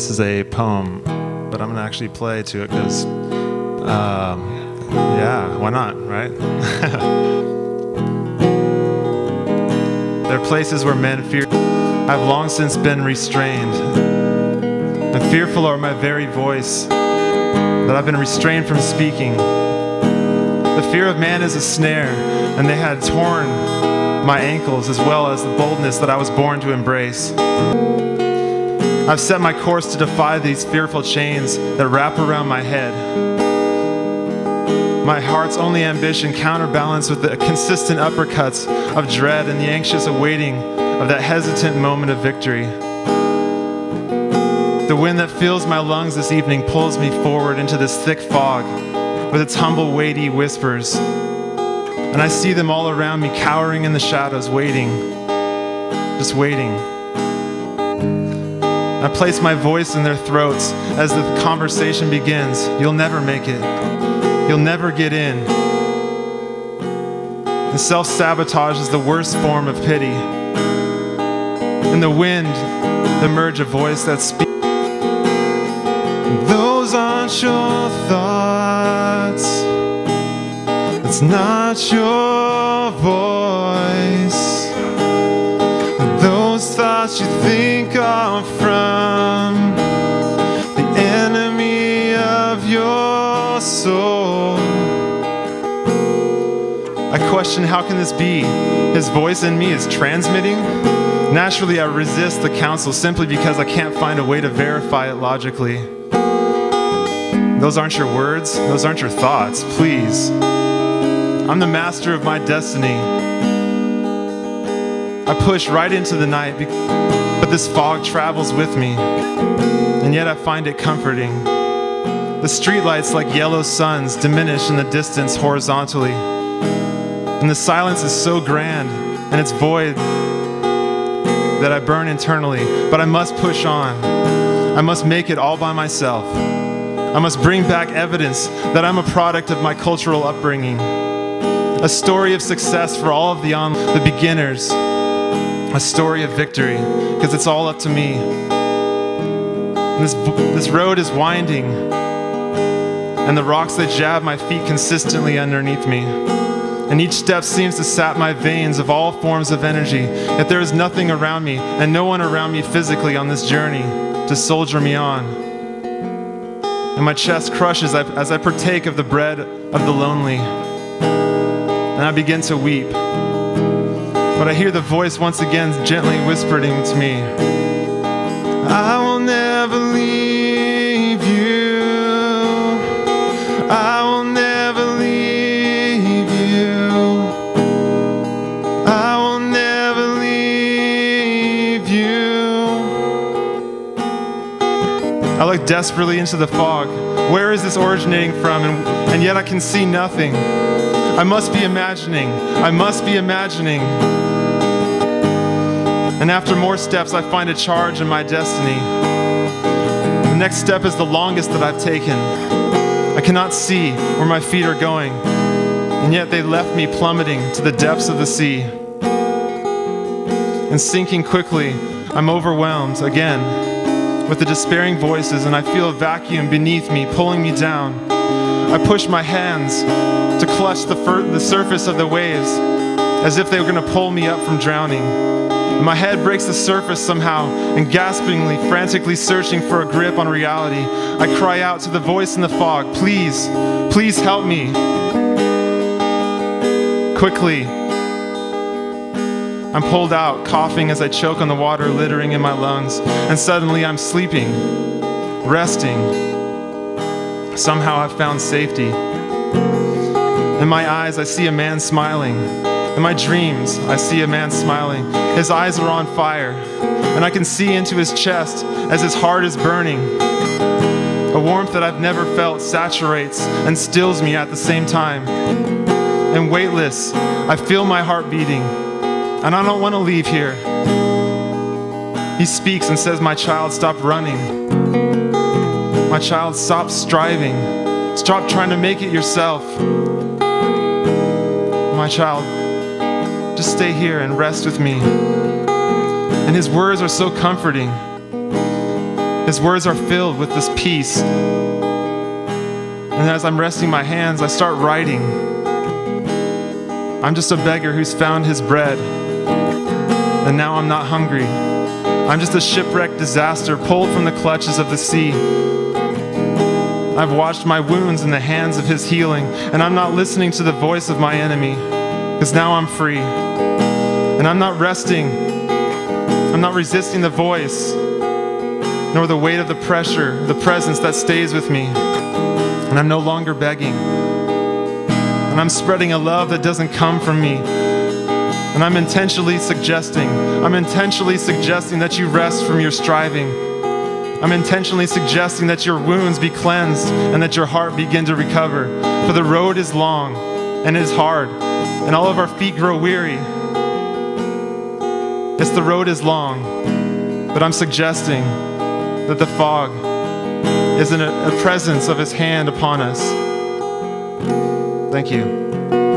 This is a poem, but I'm going to actually play to it because, yeah, why not, right? There are places where men fear. I've long since been restrained. And fearful are my very voice, that I've been restrained from speaking. The fear of man is a snare, and they had torn my ankles as well as the boldness that I was born to embrace. I've set my course to defy these fearful chains that wrap around my head. My heart's only ambition counterbalanced with the consistent uppercuts of dread and the anxious awaiting of that hesitant moment of victory. The wind that fills my lungs this evening pulls me forward into this thick fog with its humble, weighty whispers. And I see them all around me cowering in the shadows, waiting, just waiting. I place my voice in their throats as the conversation begins. You'll never make it. You'll never get in. And self-sabotage is the worst form of pity. In the wind, emerge a voice that speaks. Those aren't your thoughts. It's not your voice. Those thoughts you think are from the enemy of your soul. I question, how can this be? His voice in me is transmitting. Naturally, I resist the counsel simply because I can't find a way to verify it logically. Those aren't your words. Those aren't your thoughts. Please. I'm the master of my destiny. I push right into the night, but this fog travels with me, and yet I find it comforting. The streetlights, like yellow suns, diminish in the distance horizontally, and the silence is so grand, and it's void that I burn internally, but I must push on. I must make it all by myself. I must bring back evidence that I'm a product of my cultural upbringing, a story of success for all of the beginners, a story of victory, because it's all up to me. And this road is winding, and the rocks that jab my feet consistently underneath me. And each step seems to sap my veins of all forms of energy, yet there is nothing around me and no one around me physically on this journey to soldier me on. And my chest crushes as I partake of the bread of the lonely, and I begin to weep. But I hear the voice once again gently whispering to me, I will never leave you. I will never leave you. I will never leave you. I look desperately into the fog. Where is this originating from? And yet I can see nothing. I must be imagining. I must be imagining. And after more steps, I find a charge in my destiny. The next step is the longest that I've taken. I cannot see where my feet are going, and yet they left me plummeting to the depths of the sea. And sinking quickly, I'm overwhelmed again with the despairing voices, and I feel a vacuum beneath me pulling me down. I push my hands to clutch the surface of the waves as if they were going to pull me up from drowning. My head breaks the surface somehow, and gaspingly, frantically searching for a grip on reality, I cry out to the voice in the fog, please, please help me. Quickly, I'm pulled out, coughing as I choke on the water littering in my lungs, and suddenly I'm sleeping, resting. Somehow I've found safety. In my eyes, I see a man smiling. In my dreams, I see a man smiling. His eyes are on fire, and I can see into his chest as his heart is burning. A warmth that I've never felt saturates and stills me at the same time. And weightless, I feel my heart beating, and I don't want to leave here. He speaks and says, my child, stop running. My child, stop striving. Stop trying to make it yourself. My child, just stay here and rest with me. And his words are so comforting. His words are filled with this peace. And as I'm resting my hands, I start writing. I'm just a beggar who's found his bread. And now I'm not hungry. I'm just a shipwrecked disaster pulled from the clutches of the sea. I've washed my wounds in the hands of his healing, and I'm not listening to the voice of my enemy, because now I'm free. And I'm not resting. I'm not resisting the voice, nor the weight of the pressure, the presence that stays with me. And I'm no longer begging. And I'm spreading a love that doesn't come from me. And I'm intentionally suggesting that you rest from your striving. I'm intentionally suggesting that your wounds be cleansed and that your heart begin to recover. For the road is long and it is hard, and all of our feet grow weary. Yes, the road is long, but I'm suggesting that the fog is a presence of his hand upon us. Thank you.